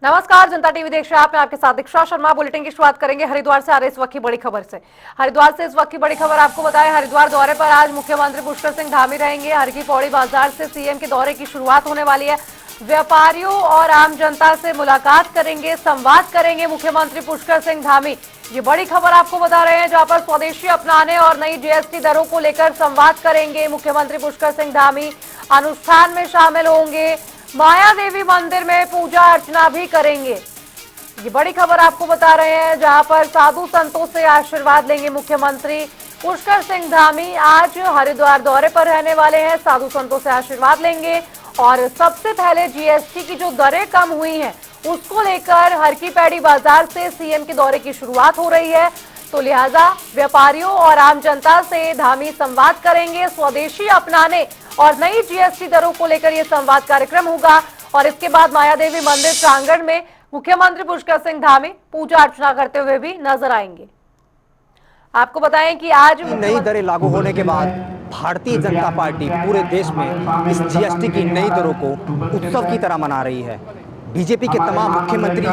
नमस्कार, जनता टीवी देख रहे हैं आप। मैं आपके साथ दीक्षा शर्मा। बुलेटिन की शुरुआत करेंगे हरिद्वार से आ रही इस वक्त की बड़ी खबर से। हरिद्वार से इस वक्त की बड़ी खबर आपको बताएं, हरिद्वार दौरे पर आज मुख्यमंत्री पुष्कर सिंह धामी रहेंगे। हर की पौड़ी बाजार से सीएम के दौरे की शुरुआत होने वाली है। व्यापारियों और आम जनता से मुलाकात करेंगे, संवाद करेंगे मुख्यमंत्री पुष्कर सिंह धामी। ये बड़ी खबर आपको बता रहे हैं, जहां पर स्वदेशी अपनाने और नई जीएसटी दरों को लेकर संवाद करेंगे मुख्यमंत्री पुष्कर सिंह धामी। अनुष्ठान में शामिल होंगे, माया देवी मंदिर में पूजा अर्चना भी करेंगे। ये बड़ी खबर आपको बता रहे हैं, जहां पर साधु संतों से आशीर्वाद लेंगे मुख्यमंत्री पुष्कर सिंह धामी। आज हरिद्वार दौरे पर रहने वाले हैं, साधु संतों से आशीर्वाद लेंगे और सबसे पहले जीएसटी की जो दरें कम हुई हैं उसको लेकर हर की पैड़ी बाजार से सीएम के दौरे की शुरुआत हो रही है। तो लिहाजा व्यापारियों और आम जनता से धामी संवाद करेंगे। स्वदेशी अपनाने और नई जीएसटी दरों को लेकर यह संवाद कार्यक्रम होगा और इसके बाद माया देवी मंदिर प्रांगण में मुख्यमंत्री पुष्कर सिंह धामी पूजा अर्चना करते हुए भी नजर आएंगे। आपको बताएं कि आज नई दरें लागू होने के बाद भारतीय जनता पार्टी पूरे देश में इस जीएसटी की नई दरों को उत्सव की तरह मना रही है। बीजेपी के तमाम मुख्यमंत्री,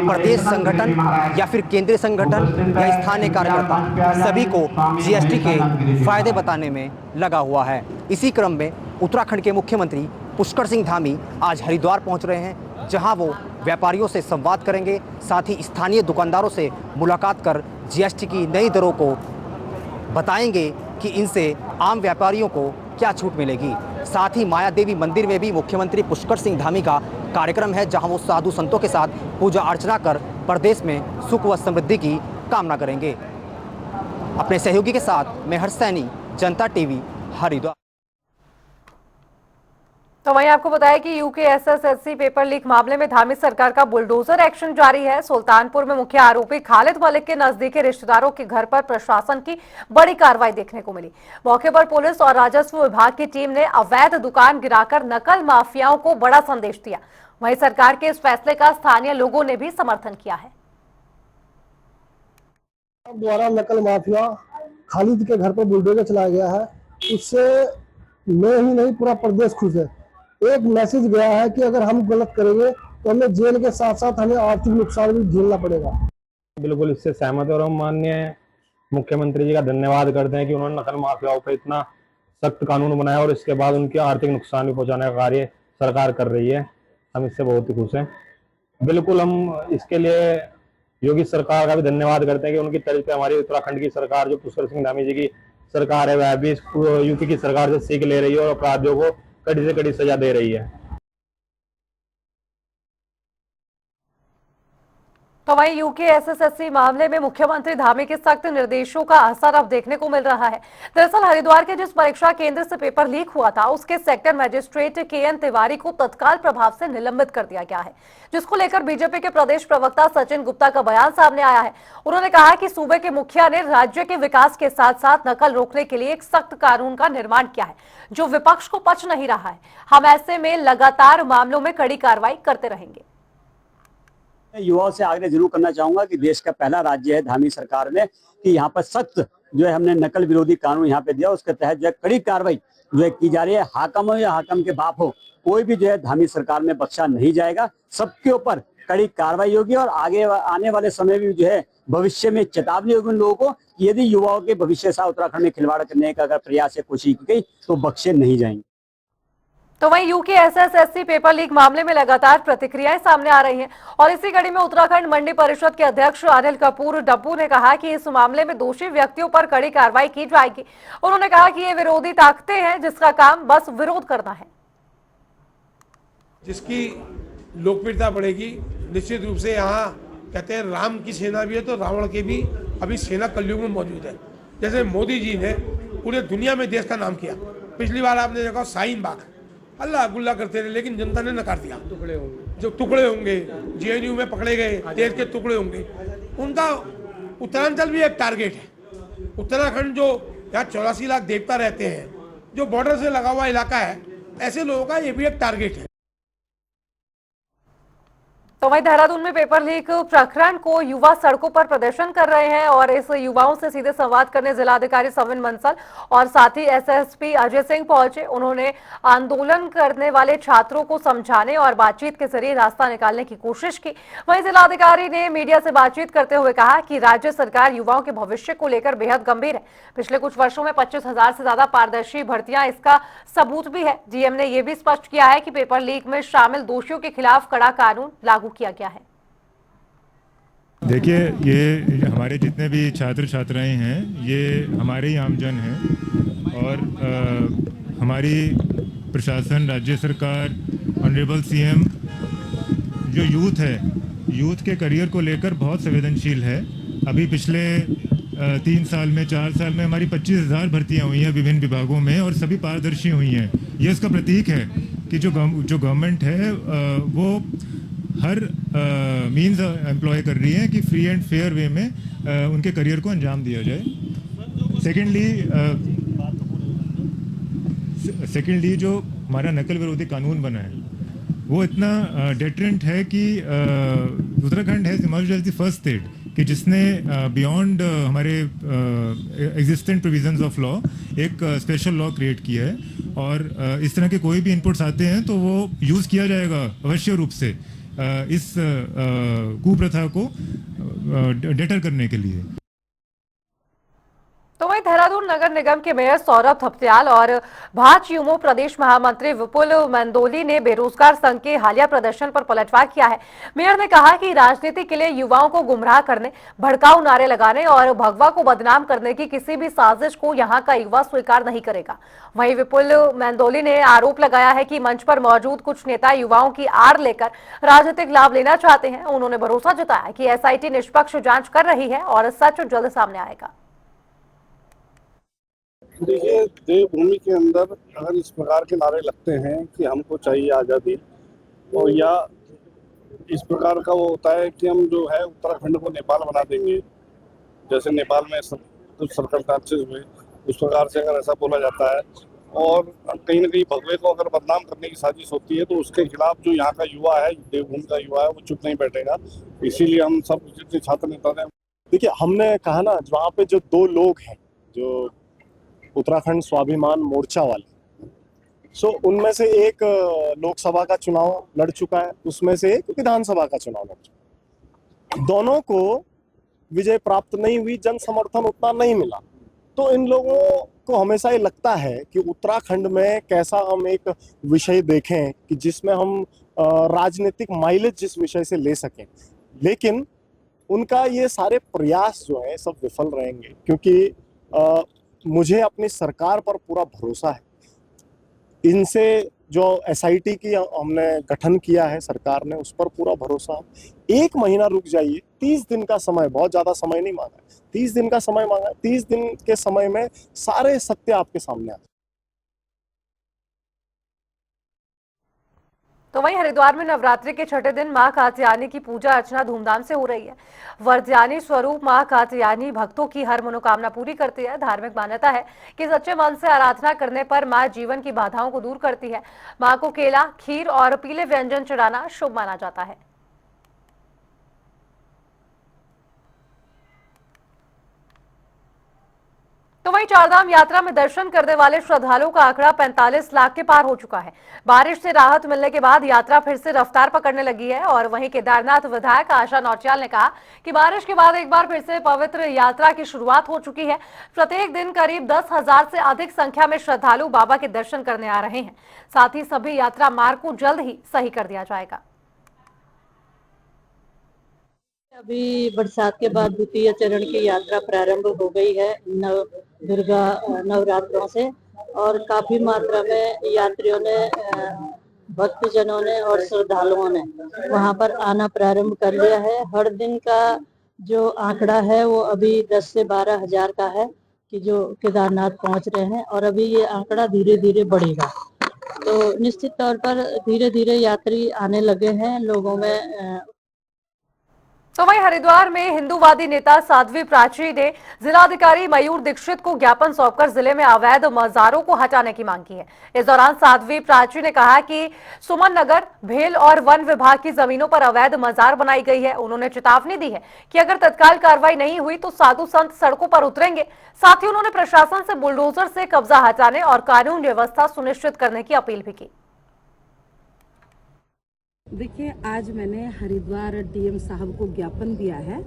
प्रदेश संगठन या फिर केंद्रीय संगठन या स्थानीय कार्यकर्ता सभी को जीएसटी के फायदे बताने में लगा हुआ है। इसी क्रम में उत्तराखंड के मुख्यमंत्री पुष्कर सिंह धामी आज हरिद्वार पहुंच रहे हैं, जहां वो व्यापारियों से संवाद करेंगे, साथ ही स्थानीय दुकानदारों से मुलाकात कर जीएसटी की नई दरों को बताएंगे कि इनसे आम व्यापारियों को क्या छूट मिलेगी। साथ ही माया देवी मंदिर में भी मुख्यमंत्री पुष्कर सिंह धामी का कार्यक्रम है, जहां वो साधु संतों के साथ पूजा अर्चना कर प्रदेश में सुख व समृद्धि की कामना करेंगे। अपने सहयोगी के साथ मैं हर्ष सैनी, जनता टीवी, हरिद्वार। तो वहीं आपको बताया कि यूकेएसएसएससी पेपर लीक मामले में धामी सरकार का बुलडोजर एक्शन जारी है। सुल्तानपुर में मुख्य आरोपी खालिद मलिक के नजदीकी रिश्तेदारों के घर पर प्रशासन की बड़ी कार्रवाई देखने को मिली। मौके पर पुलिस और राजस्व विभाग की टीम ने अवैध दुकान गिराकर नकल माफियाओं को बड़ा संदेश दिया। वहीं सरकार के इस फैसले का स्थानीय लोगों ने भी समर्थन किया है। द्वारा नकल माफिया खालिद के घर पर बुलडोजर चलाया गया है, उससे मैं ही नहीं पूरा प्रदेश खुश है। एक मैसेज गया है कि अगर हम गलत करेंगे तो हमें जेल के साथ साथ हमें आर्थिक नुकसान भी झेलना पड़ेगा। बिल्कुल इससे सहमत है और हम माननीय मुख्यमंत्री जी का धन्यवाद करते हैं कि उन्होंने नकल माफियाओं पर इतना सख्त कानून बनाया और इसके बाद उनके आर्थिक नुकसान भी पहुंचाने का कार्य सरकार कर रही है। हम इससे बहुत ही खुश हैं। बिल्कुल हम इसके लिए योगी सरकार का भी धन्यवाद करते हैं कि उनकी तर्ज पे हमारी उत्तराखंड की सरकार, जो पुष्कर सिंह धामी जी की सरकार है, वह भी यूपी की सरकार से सीख ले रही है और अपराधियों को कड़ी से कड़ी सजा दे रही है। तो वहीं यूकेएसएसएससी मामले में मुख्यमंत्री धामी के सख्त निर्देशों का असर अब देखने को मिल रहा है। दरअसल हरिद्वार के जिस परीक्षा केंद्र से पेपर लीक हुआ था, उसके सेक्टर मजिस्ट्रेट केएन तिवारी को तत्काल प्रभाव से निलंबित कर दिया गया है, जिसको लेकर बीजेपी के प्रदेश प्रवक्ता सचिन गुप्ता का बयान सामने आया है। उन्होंने कहा कि सूबे के मुखिया ने राज्य के विकास के साथ साथ नकल रोकने के लिए एक सख्त कानून का निर्माण किया है, जो विपक्ष को पच नहीं रहा है। हम ऐसे में लगातार मामलों में कड़ी कार्रवाई करते रहेंगे। युवाओं से आग्रह जरूर करना चाहूंगा कि देश का पहला राज्य है धामी सरकार ने कि यहाँ पर सख्त जो है हमने नकल विरोधी कानून यहाँ पे दिया, उसके तहत जो है कड़ी कार्रवाई जो है की जा रही है। हाकम हो या हाकम के बाप हो, कोई भी जो है धामी सरकार में बख्शा नहीं जाएगा। सबके ऊपर कड़ी कार्रवाई होगी और आगे आने वाले समय में जो है भविष्य में चेतावनी होगी उन लोगों को कि यदि युवाओं के भविष्य से उत्तराखंड में खिलवाड़ करने का अगर प्रयास या कोशिश की गई तो बख्शे नहीं जाएंगे। तो वहीं यूकेएसएसएससी पेपर लीक मामले में लगातार प्रतिक्रियाएं सामने आ रही हैं और इसी कड़ी में उत्तराखंड मंडी परिषद के अध्यक्ष अनिल कपूर डब्बू ने कहा कि इस मामले में दोषी व्यक्तियों पर कड़ी कार्रवाई की जाएगी। उन्होंने कहा कि ये विरोधी ताकतें हैं जिसका काम बस विरोध करना है। जिसकी लोकप्रियता बढ़ेगी, निश्चित रूप से यहाँ कहते हैं राम की सेना भी है तो रावण की भी अभी सेना कलयुग में मौजूद है। जैसे मोदी जी ने पूरे दुनिया में देश का नाम किया। पिछली बार आपने देखा शाहीन बाग अल्लाह गुल्ला करते रहे, लेकिन जनता ने नकार दिया। जो टुकड़े होंगे जेएनयू में पकड़े गए, देश के टुकड़े होंगे, उनका उत्तरांचल भी एक टारगेट है। उत्तराखंड जो यहाँ 84 लाख देवता रहते हैं, जो बॉर्डर से लगा हुआ इलाका है, ऐसे लोगों का ये भी एक टारगेट है। तो वहीं देहरादून में पेपर लीक प्रकरण को युवा सड़कों पर प्रदर्शन कर रहे हैं और इस युवाओं से सीधे संवाद करने जिलाधिकारी सविन बंसल और साथ ही एसएसपी अजय सिंह पहुंचे। उन्होंने आंदोलन करने वाले छात्रों को समझाने और बातचीत के जरिए रास्ता निकालने की कोशिश की। वहीं जिलाधिकारी ने मीडिया से बातचीत करते हुए कहा कि राज्य सरकार युवाओं के भविष्य को लेकर बेहद गंभीर है। पिछले कुछ वर्षों में 25,000 से ज्यादा पारदर्शी भर्तियां इसका सबूत भी है। डीएम ने यह भी स्पष्ट किया है कि पेपर लीक में शामिल दोषियों के खिलाफ कड़ा कानून लागू किया गया है। देखिए, ये हमारे जितने भी छात्र छात्राएं हैं ये हमारे ही आमजन हैं और हमारी प्रशासन, राज्य सरकार, ऑनरेबल सीएम जो यूथ है, यूथ के करियर को लेकर बहुत संवेदनशील है। अभी पिछले 3 साल में, 4 साल में हमारी 25,000 भर्तियां हुई हैं विभिन्न विभागों में और सभी पारदर्शी हुई हैं। ये इसका प्रतीक है कि जो गवर्नमेंट है वो हर मीन्स एम्प्लॉय कर रही है कि फ्री एंड फेयर वे में उनके करियर को अंजाम दिया जाए। सेकेंडली जो हमारा नकल विरोधी कानून बना है वो इतना डेटरेंट है कि उत्तराखंड है हिमाचल फर्स्ट स्टेट कि जिसने बियॉन्ड हमारे एग्जिस्टेंट प्रोविजंस ऑफ लॉ एक स्पेशल लॉ क्रिएट किया है और इस तरह के कोई भी इनपुट्स आते हैं तो वो यूज़ किया जाएगा अवश्य रूप से इस कुप्रथा को डेटर करने के लिए। तो वहीं देहरादून नगर निगम के मेयर सौरभ थपत्याल और भाजयुमो प्रदेश महामंत्री विपुल मंदोली ने बेरोजगार संघ के हालिया प्रदर्शन पर पलटवार किया है। मेयर ने कहा कि राजनीति के लिए युवाओं को गुमराह करने, भड़काऊ नारे लगाने और भगवा को बदनाम करने की किसी भी साजिश को यहां का युवा स्वीकार नहीं करेगा। वहीं विपुल मंदोली ने आरोप लगाया है कि मंच पर मौजूद कुछ नेता युवाओं की आड़ लेकर राजनीतिक लाभ लेना चाहते हैं। उन्होंने भरोसा जताया कि एसआईटी निष्पक्ष जांच कर रही है और सच जल्द सामने आएगा। देखिए, देवभूमि के अंदर अगर इस प्रकार के नारे लगते हैं कि हमको चाहिए आज़ादी, और या इस प्रकार का वो होता है कि हम जो है उत्तराखंड को नेपाल बना देंगे, जैसे नेपाल में कुछ सर्कमस्टांसेस हुए उस प्रकार से अगर ऐसा बोला जाता है और कहीं ना कहीं भगवे को अगर बदनाम करने की साजिश होती है तो उसके खिलाफ जो यहाँ का युवा है, देवभूमि का युवा है, वो चुप नहीं बैठेगा। इसीलिए हम सब जितने छात्र नेता हैं, देखिए हमने कहा ना, वहाँ पे जो 2 लोग हैं जो उत्तराखंड स्वाभिमान मोर्चा वाले, उनमें से एक लोकसभा का चुनाव लड़ चुका है, उसमें से एक विधानसभा का चुनाव लड़ चुका है। दोनों को विजय प्राप्त नहीं हुई, जन समर्थन उतना नहीं मिला। तो इन लोगों को हमेशा ये लगता है कि उत्तराखंड में कैसा हम एक विषय देखें कि जिसमें हम राजनीतिक माइलेज जिस विषय से ले सकें, लेकिन उनका ये सारे प्रयास जो है सब विफल रहेंगे, क्योंकि मुझे अपनी सरकार पर पूरा भरोसा है। इनसे जो एसआईटी की हमने गठन किया है सरकार ने, उस पर पूरा भरोसा है। 1 महीना रुक जाइए, 30 दिन का समय, बहुत ज़्यादा समय नहीं मांगा है, 30 दिन का समय मांगा है। 30 दिन के समय में सारे सत्य आपके सामने आ जाए। तो वहीं हरिद्वार में नवरात्रि के छठे दिन मां कात्यायनी की पूजा अर्चना धूमधाम से हो रही है। वरदायनी स्वरूप मां कात्यायनी भक्तों की हर मनोकामना पूरी करती है। धार्मिक मान्यता है कि सच्चे मन से आराधना करने पर मां जीवन की बाधाओं को दूर करती है। मां को केला, खीर और पीले व्यंजन चढ़ाना शुभ माना जाता है। तो वहीं चारधाम यात्रा में दर्शन करने वाले श्रद्धालुओं का आंकड़ा 45 लाख के पार हो चुका है। बारिश से राहत मिलने के बाद यात्रा फिर से रफ्तार पकड़ने लगी है और वहीं केदारनाथ विधायक आशा नौटियाल ने कहा कि बारिश के बाद एक बार फिर से पवित्र यात्रा की शुरुआत हो चुकी है। प्रत्येक दिन करीब 10,000 से अधिक संख्या में श्रद्धालु बाबा के दर्शन करने आ रहे हैं। साथ ही सभी यात्रा मार्ग को जल्द ही सही कर दिया जाएगा। अभी बरसात के बाद द्वितीय चरण की यात्रा प्रारंभ हो गई है दुर्गा नवरात्रों से, और काफी मात्रा में यात्रियों ने, भक्तजनों ने और श्रद्धालुओं ने वहां पर आना प्रारंभ कर लिया है। हर दिन का जो आंकड़ा है वो अभी 10 से 12 हजार का है कि जो केदारनाथ पहुंच रहे हैं, और अभी ये आंकड़ा धीरे धीरे बढ़ेगा। तो निश्चित तौर पर धीरे धीरे यात्री आने लगे हैं। लोगों में तो वहीं हरिद्वार में हिंदूवादी नेता साध्वी प्राची ने जिलाधिकारी मयूर दीक्षित को ज्ञापन सौंपकर जिले में अवैध मजारों को हटाने की मांग की है। इस दौरान साध्वी प्राची ने कहा कि सुमन नगर, भेल और वन विभाग की जमीनों पर अवैध मजार बनाई गई है। उन्होंने चेतावनी दी है कि अगर तत्काल कार्रवाई नहीं हुई तो साधु संत सड़कों पर उतरेंगे। साथ ही उन्होंने प्रशासन से बुलडोजर से कब्जा हटाने और कानून व्यवस्था सुनिश्चित करने की अपील भी की। देखिए, आज मैंने हरिद्वार डीएम साहब को ज्ञापन दिया है।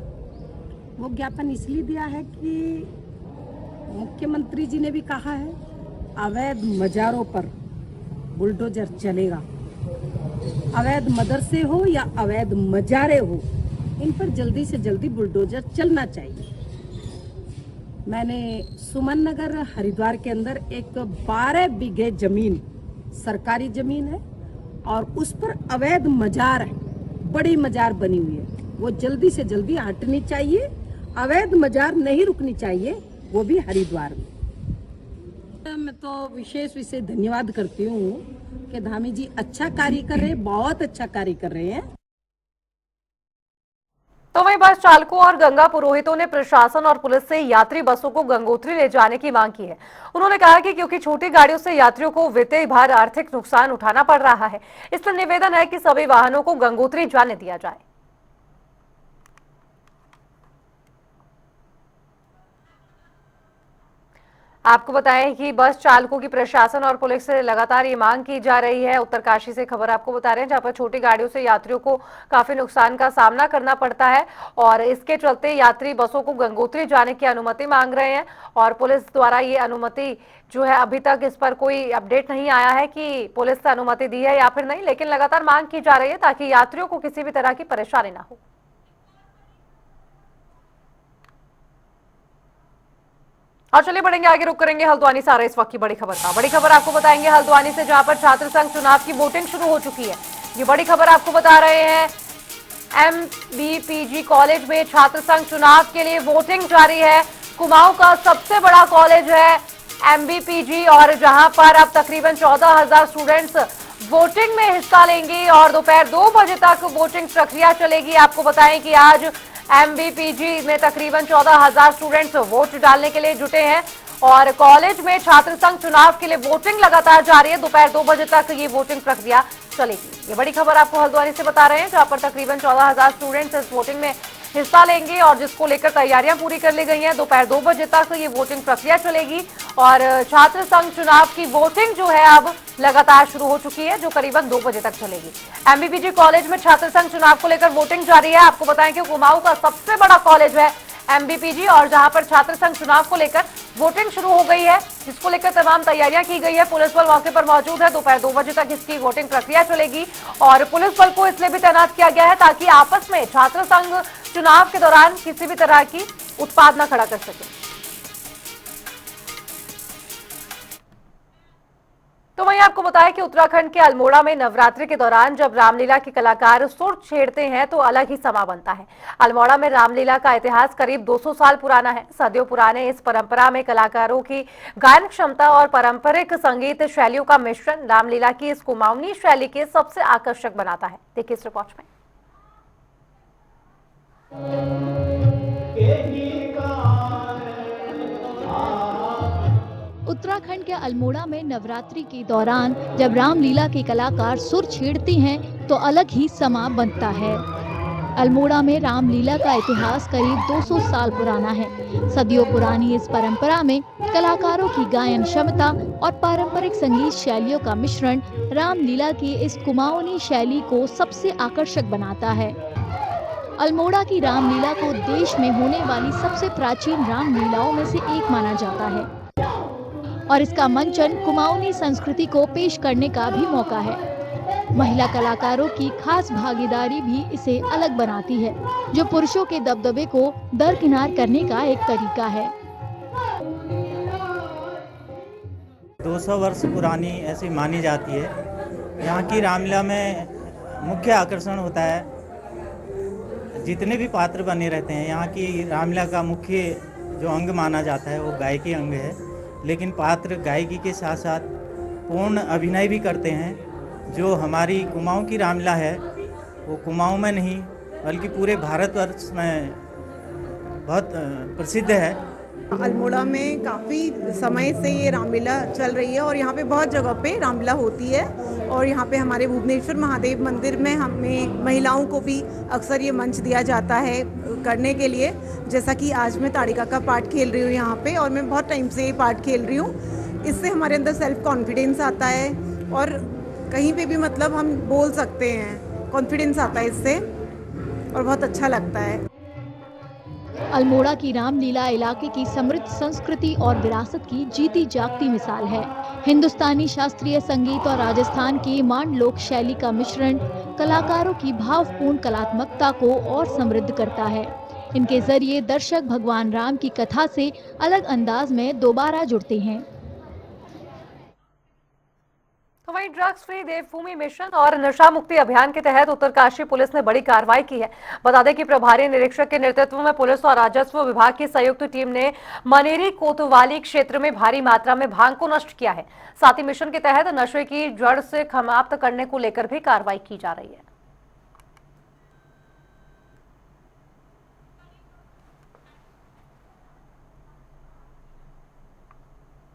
वो ज्ञापन इसलिए दिया है कि मुख्यमंत्री जी ने भी कहा है अवैध मजारों पर बुलडोजर चलेगा। अवैध मदरसे हो या अवैध मजारे हो, इन पर जल्दी से जल्दी बुलडोजर चलना चाहिए। मैंने सुमन नगर हरिद्वार के अंदर एक 12 बीघे जमीन, सरकारी जमीन है और उस पर अवैध मजार है, बड़ी मजार बनी हुई है, वो जल्दी से जल्दी हटनी चाहिए। अवैध मजार नहीं रुकनी चाहिए, वो भी हरिद्वार में। मैं तो विशेष धन्यवाद करती हूँ कि धामी जी अच्छा कार्य कर रहे हैं, बहुत अच्छा कार्य कर रहे हैं। तो वहीं बस चालकों और गंगा पुरोहितों ने प्रशासन और पुलिस से यात्री बसों को गंगोत्री ले जाने की मांग की है। उन्होंने कहा कि क्योंकि छोटी गाड़ियों से यात्रियों को वित्तीय भार, आर्थिक नुकसान उठाना पड़ रहा है, इसलिए निवेदन है कि सभी वाहनों को गंगोत्री जाने दिया जाए। आपको बताएं कि बस चालकों की प्रशासन और पुलिस से लगातार ये मांग की जा रही है। उत्तरकाशी से खबर आपको बता रहे हैं, जहां पर छोटी गाड़ियों से यात्रियों को काफी नुकसान का सामना करना पड़ता है और इसके चलते यात्री बसों को गंगोत्री जाने की अनुमति मांग रहे हैं। और पुलिस द्वारा ये अनुमति जो है, अभी तक इस पर कोई अपडेट नहीं आया है कि पुलिस ने अनुमति दी है या फिर नहीं, लेकिन लगातार मांग की जा रही है ताकि यात्रियों को किसी भी तरह की परेशानी ना हो। और चलिए बढ़ेंगे आगे, रुक करेंगे हल्द्वानी से आ रही इस वक्त की बड़ी खबर का। बड़ी खबर आपको बताएंगे हल्द्वानी से, जहां पर छात्र संघ चुनाव की वोटिंग शुरू हो चुकी है। ये बड़ी खबर आपको बता रहे हैं, MBPG कॉलेज में छात्र संघ चुनाव के लिए वोटिंग जारी है। कुमाऊं का सबसे बड़ा कॉलेज है MBPG और जहां पर अब तकरीबन 14,000 स्टूडेंट्स वोटिंग में हिस्सा लेंगे और दोपहर 2 बजे तक वोटिंग प्रक्रिया चलेगी। आपको बताएं कि आज MBPG में तकरीबन 14,000 स्टूडेंट्स वोट डालने के लिए जुटे हैं और कॉलेज में छात्र संघ चुनाव के लिए वोटिंग लगातार जारी है। दोपहर 2 बजे तक ये वोटिंग प्रक्रिया चलेगी। ये बड़ी खबर आपको हल्द्वानी से बता रहे हैं, जहां पर तकरीबन 14,000 स्टूडेंट्स इस वोटिंग में हिस्सा लेंगे और जिसको लेकर तैयारियां पूरी कर ली गई हैं। दोपहर 2 बजे तक ये वोटिंग प्रक्रिया चलेगी और छात्र संघ चुनाव की वोटिंग जो है अब लगातार शुरू हो चुकी है, जो करीबन 2 बजे तक चलेगी। MBPG कॉलेज में छात्र संघ चुनाव को लेकर वोटिंग जारी है। आपको बताएं कि कुमाऊं का सबसे बड़ा कॉलेज है MBPG और जहां पर छात्र संघ चुनाव को लेकर वोटिंग शुरू हो गई है, जिसको लेकर तमाम तैयारियां की गई है। पुलिस बल मौके पर मौजूद है। दोपहर 2 बजे तक इसकी वोटिंग प्रक्रिया चलेगी और पुलिस बल को इसलिए भी तैनात किया गया है ताकि आपस में छात्र संघ चुनाव के दौरान किसी भी तरह की उत्पाद न खड़ा कर सके। तो वहीं आपको बताया कि उत्तराखंड के अल्मोड़ा में नवरात्रि के दौरान जब रामलीला के कलाकार सुर छेड़ते हैं तो अलग ही समा बनता है। अल्मोड़ा में रामलीला का इतिहास करीब 200 साल पुराना है। सदियों पुराने इस परंपरा में कलाकारों की गायन क्षमता और पारंपरिक संगीत शैलियों का मिश्रण रामलीला की इस कुमाऊनी शैली के सबसे आकर्षक बनाता है। देखिए इस रिपोर्ट में। उत्तराखंड के अल्मोड़ा में नवरात्रि के दौरान जब रामलीला के कलाकार सुर छेड़ते हैं तो अलग ही समा बनता है। अल्मोड़ा में रामलीला का इतिहास करीब 200 साल पुराना है। सदियों पुरानी इस परंपरा में कलाकारों की गायन क्षमता और पारंपरिक संगीत शैलियों का मिश्रण रामलीला की इस कुमाऊनी शैली को सबसे आकर्षक बनाता है। अल्मोड़ा की रामलीला को देश में होने वाली सबसे प्राचीन रामलीलाओं में से एक माना जाता है और इसका मंचन कुमाऊनी संस्कृति को पेश करने का भी मौका है। महिला कलाकारों की खास भागीदारी भी इसे अलग बनाती है, जो पुरुषों के दबदबे को दरकिनार करने का एक तरीका है। 200 वर्ष पुरानी ऐसी मानी जाती है। यहाँ की रामलीला में मुख्य आकर्षण होता है, जितने भी पात्र बने रहते हैं। यहाँ की रामलीला का मुख्य जो अंग माना जाता है वो गायकी अंग है, लेकिन पात्र गायकी के साथ साथ पूर्ण अभिनय भी करते हैं। जो हमारी कुमाऊं की रामलीला है वो कुमाऊं में नहीं बल्कि पूरे भारतवर्ष में बहुत प्रसिद्ध है। अल्मोड़ा में काफ़ी समय से ये रामलीला चल रही है और यहाँ पे बहुत जगह पे रामलीला होती है और यहाँ पे हमारे भुवनेश्वर महादेव मंदिर में हमें महिलाओं को भी अक्सर ये मंच दिया जाता है करने के लिए। जैसा कि आज मैं ताड़िका का पार्ट खेल रही हूँ यहाँ पे और मैं बहुत टाइम से ये पार्ट खेल रही हूँ। इससे हमारे अंदर सेल्फ कॉन्फिडेंस आता है और कहीं पे भी मतलब हम बोल सकते हैं, कॉन्फिडेंस आता है इससे और बहुत अच्छा लगता है। अल्मोड़ा की रामलीला इलाके की समृद्ध संस्कृति और विरासत की जीती जागती मिसाल है। हिंदुस्तानी शास्त्रीय संगीत और राजस्थान की मांडलोक शैली का मिश्रण कलाकारों की भावपूर्ण कलात्मकता को और समृद्ध करता है। इनके जरिए दर्शक भगवान राम की कथा से अलग अंदाज में दोबारा जुड़ते हैं। तो वहीं ड्रग्स फ्री देवभूमि मिशन और नशा मुक्ति अभियान के तहत उत्तरकाशी पुलिस ने बड़ी कार्रवाई की है। बता दें कि प्रभारी निरीक्षक के नेतृत्व में पुलिस और राजस्व विभाग की संयुक्त टीम ने मनेरी कोतवाली क्षेत्र में भारी मात्रा में भांग को नष्ट किया है। साथ ही मिशन के तहत नशे की जड़ से समाप्त करने को लेकर भी कार्रवाई की जा रही है।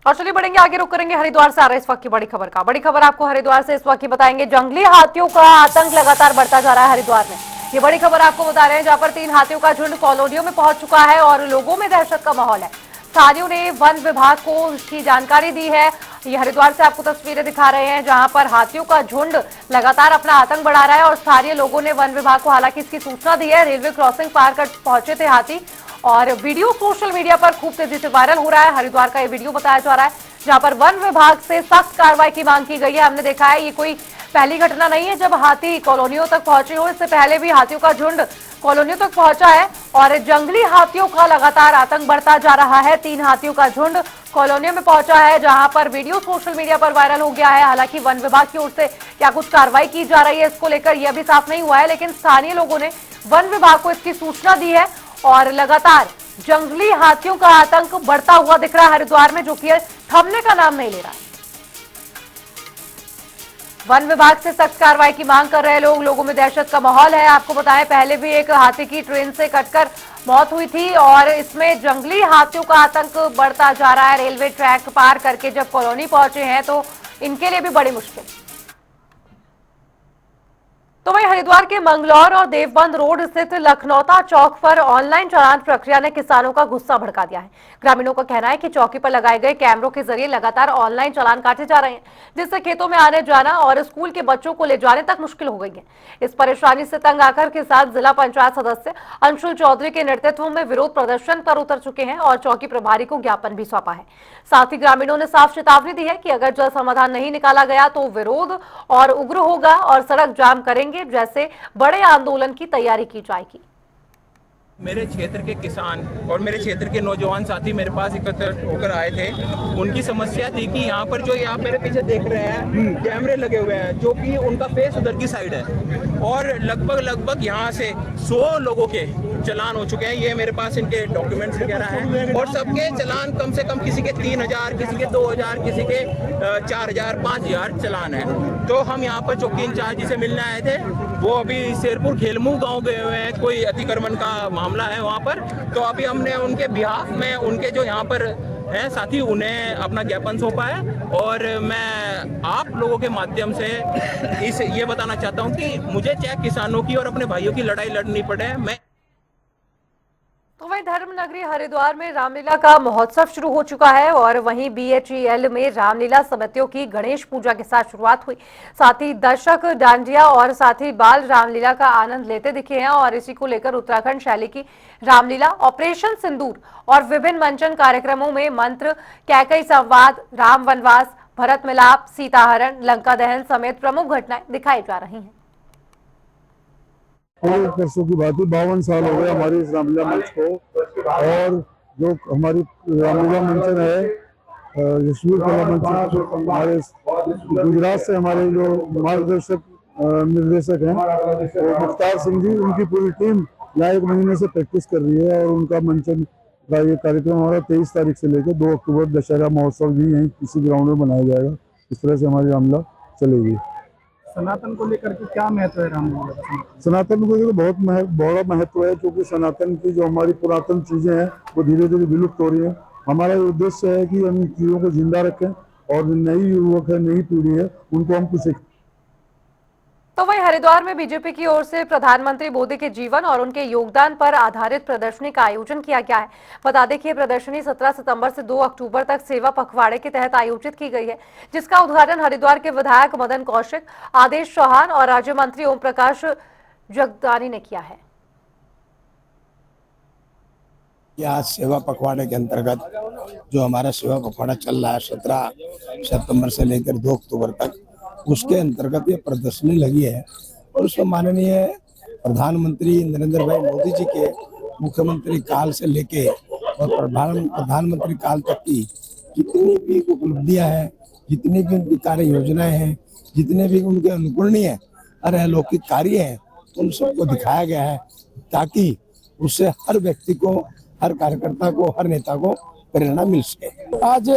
और चलिए बढ़ेंगे आगे, रुक करेंगे हरिद्वार से आ रहे इस वक्त की बड़ी खबर का। बड़ी खबर आपको हरिद्वार से इस वक्त की बताएंगे। जंगली हाथियों का आतंक लगातार बढ़ता जा रहा है हरिद्वार में। ये बड़ी खबर आपको बता रहे हैं, जहां पर 3 हाथियों का झुंड कॉलोनियों में पहुंच चुका है और लोगों में दहशत का माहौल है। स्थानीयों ने वन विभाग को इसकी जानकारी दी है। ये हरिद्वार से आपको तस्वीरें दिखा रहे हैं, जहां पर हाथियों का झुंड लगातार अपना आतंक बढ़ा रहा है और स्थानीय लोगों ने वन विभाग को हालांकि इसकी सूचना दी है। रेलवे क्रॉसिंग पार कर पहुंचे थे हाथी और वीडियो सोशल मीडिया पर खूब तेजी से वायरल हो रहा है। हरिद्वार का ये वीडियो बताया जा रहा है, जहां पर वन विभाग से सख्त कार्रवाई की मांग की गई है। हमने देखा है ये कोई पहली घटना नहीं है जब हाथी कॉलोनियों तक पहुंचे हो। इससे पहले भी हाथियों का झुंड कॉलोनियों तक पहुंचा है और जंगली हाथियों का लगातार आतंक बढ़ता जा रहा है। 3 हाथियों का झुंड कॉलोनियों में पहुंचा है, जहां पर वीडियो सोशल मीडिया पर वायरल हो गया है। हालांकि वन विभाग की ओर से क्या कुछ कार्रवाई की जा रही है इसको लेकर यह भी साफ नहीं हुआ है, लेकिन स्थानीय लोगों ने वन विभाग को इसकी सूचना दी है और लगातार जंगली हाथियों का आतंक बढ़ता हुआ दिख रहा है हरिद्वार में, जो कि थमने का नाम नहीं ले रहा है। वन विभाग से सख्त कार्रवाई की मांग कर रहे लोग, लोगों में दहशत का माहौल है। आपको बताएं पहले भी एक हाथी की ट्रेन से कटकर मौत हुई थी और इसमें जंगली हाथियों का आतंक बढ़ता जा रहा है। रेलवे ट्रैक पार करके जब कॉलोनी पहुंचे हैं तो इनके लिए भी बड़ी मुश्किल। तो वहीं हरिद्वार के मंगलौर और देवबंद रोड स्थित लखनौता चौक पर ऑनलाइन चालान प्रक्रिया ने किसानों का गुस्सा भड़का दिया है। ग्रामीणों का कहना है कि चौकी पर लगाए गए कैमरों के जरिए लगातार ऑनलाइन चालान काटे जा रहे हैं, जिससे खेतों में आने जाना और स्कूल के बच्चों को ले जाने तक मुश्किल हो गई है। इस परेशानी से तंग आकर किसान जिला पंचायत सदस्य अंशुल चौधरी के नेतृत्व में विरोध प्रदर्शन पर उतर चुके हैं और चौकी प्रभारी को ज्ञापन भी सौंपा है। साथ ही ग्रामीणों ने साफ चेतावनी दी है कि अगर जल्द समाधान नहीं निकाला गया तो विरोध और उग्र होगा और सड़क जाम करेंगे जैसे बड़े आंदोलन की तैयारी की जाएगी। मेरे क्षेत्र के किसान और मेरे क्षेत्र के नौजवान साथी मेरे पास एकत्र होकर आए थे। उनकी समस्या थी कि यहाँ पर जो आप मेरे पीछे देख रहे हैं कैमरे लगे हुए हैं, जो कि उनका फेस उधर की साइड है और लगभग यहाँ से 100 लोगों के चलान हो चुके हैं। ये मेरे पास इनके डॉक्यूमेंट्स वगैरह हैं और सबके चलान कम से कम किसी के 3000, किसी के 2000, किसी के 4000, 5000 चलान है। तो हम यहाँ पर चौकी इंचार्ज जी से मिलने आए थे। वो अभी शेरपुर खेलमू गाँव गए हुए हैं, कोई अतिक्रमण का मामला है वहाँ पर। तो अभी हमने उनके बिहाफ में उनके जो यहाँ पर हैं साथी उन्हें अपना ज्ञापन सौंपा है और मैं आप लोगों के माध्यम से ये बताना चाहता हूँ कि मुझे चाहे किसानों की और अपने भाइयों की लड़ाई लड़नी पड़े, मैं। तो वहीं धर्म नगरी हरिद्वार में रामलीला का महोत्सव शुरू हो चुका है और वहीं BHEL में रामलीला समितियों की गणेश पूजा के साथ शुरुआत हुई। साथ ही दर्शक डांडिया और साथ ही बाल रामलीला का आनंद लेते दिखे हैं और इसी को लेकर उत्तराखंड शैली की रामलीला, ऑपरेशन सिंदूर और विभिन्न मंचन कार्यक्रमों में मंत्र, कैकई संवाद, राम वनवास, भरत मिलाप, सीताहरण, लंका दहन समेत प्रमुख घटनाएं दिखाई जा रही हैं। परसों की बात है, 52 साल हो गए हमारे इस रामलीला मंच को और जो हमारी रामलीला मंचन है यशवीर कला मंच, हमारे गुजरात से हमारे जो मार्गदर्शक निर्देशक हैं वो मुख्तार सिंह जी, उनकी पूरी टीम यहाँ 1 महीने से प्रैक्टिस कर रही है और उनका मंचन का ये कार्यक्रम हमारा 23 तारीख से लेकर 2 अक्टूबर दशहरा महोत्सव भी यहीं इसी ग्राउंड में मनाया जाएगा। इस तरह से हमारी रामलीला चलेगी। सनातन को लेकर के क्या महत्व है रामलीला का? सनातन को तो बहुत बड़ा महत्व है, क्योंकि सनातन की जो हमारी पुरातन चीजें हैं वो धीरे धीरे विलुप्त हो रही हैं। हमारा उद्देश्य है कि हम इन चीजों को जिंदा रखें और नई युवक है, नई पीढ़ी है, उनको हम कुछ। तो वहीं हरिद्वार में बीजेपी की ओर से प्रधानमंत्री मोदी के जीवन और उनके योगदान पर आधारित प्रदर्शनी का आयोजन किया गया है। बता दें कि ये प्रदर्शनी 17 सितंबर से 2 अक्टूबर तक सेवा पखवाड़े के तहत आयोजित की गई है, जिसका उद्घाटन हरिद्वार के विधायक मदन कौशिक, आदेश चौहान और राज्य मंत्री ओम प्रकाश जगदानी ने किया है। आज सेवा पखवाड़े के अंतर्गत जो हमारा सेवा पखवाड़ा चल रहा है 17 सितंबर से लेकर 2 अक्टूबर तक, उसके अंतर्गत ये प्रदर्शनी लगी है और उसमें माननीय प्रधानमंत्री नरेंद्र भाई मोदी जी के मुख्यमंत्री काल से लेके और प्रधानमंत्री काल तक की जितनी भी उपलब्धियां हैं, जितनी भी उनकी कार्य योजनाएं हैं, जितने भी उनके अनुकरणीय और अलौकिक कार्य हैं, उन सबको दिखाया गया है ताकि उससे हर व्यक्ति को, हर कार्यकर्ता को, हर नेता को प्रेरणा मिल सके। आज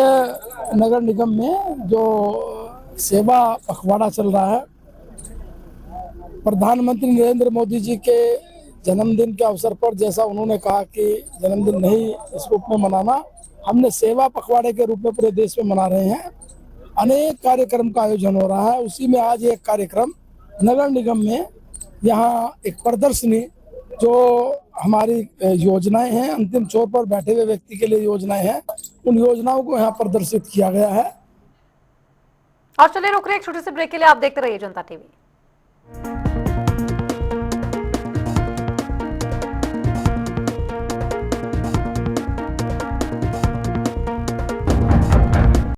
नगर निगम में जो सेवा पखवाड़ा चल रहा है, प्रधानमंत्री नरेंद्र मोदी जी के जन्मदिन के अवसर पर, जैसा उन्होंने कहा कि जन्मदिन नहीं इस रूप में मनाना, हमने सेवा पखवाड़े के रूप में पूरे देश में मना रहे हैं। अनेक कार्यक्रम का आयोजन हो रहा है, उसी में आज एक कार्यक्रम नगर निगम में, यहाँ एक प्रदर्शनी जो हमारी योजनाएं हैं, अंतिम छोर पर बैठे हुए व्यक्ति के लिए योजनाएं हैं, उन योजनाओं को यहाँ प्रदर्शित किया गया है। और चलिए रुक रहे एक छोटे से ब्रेक के लिए, आप देखते रहिए जनता टीवी।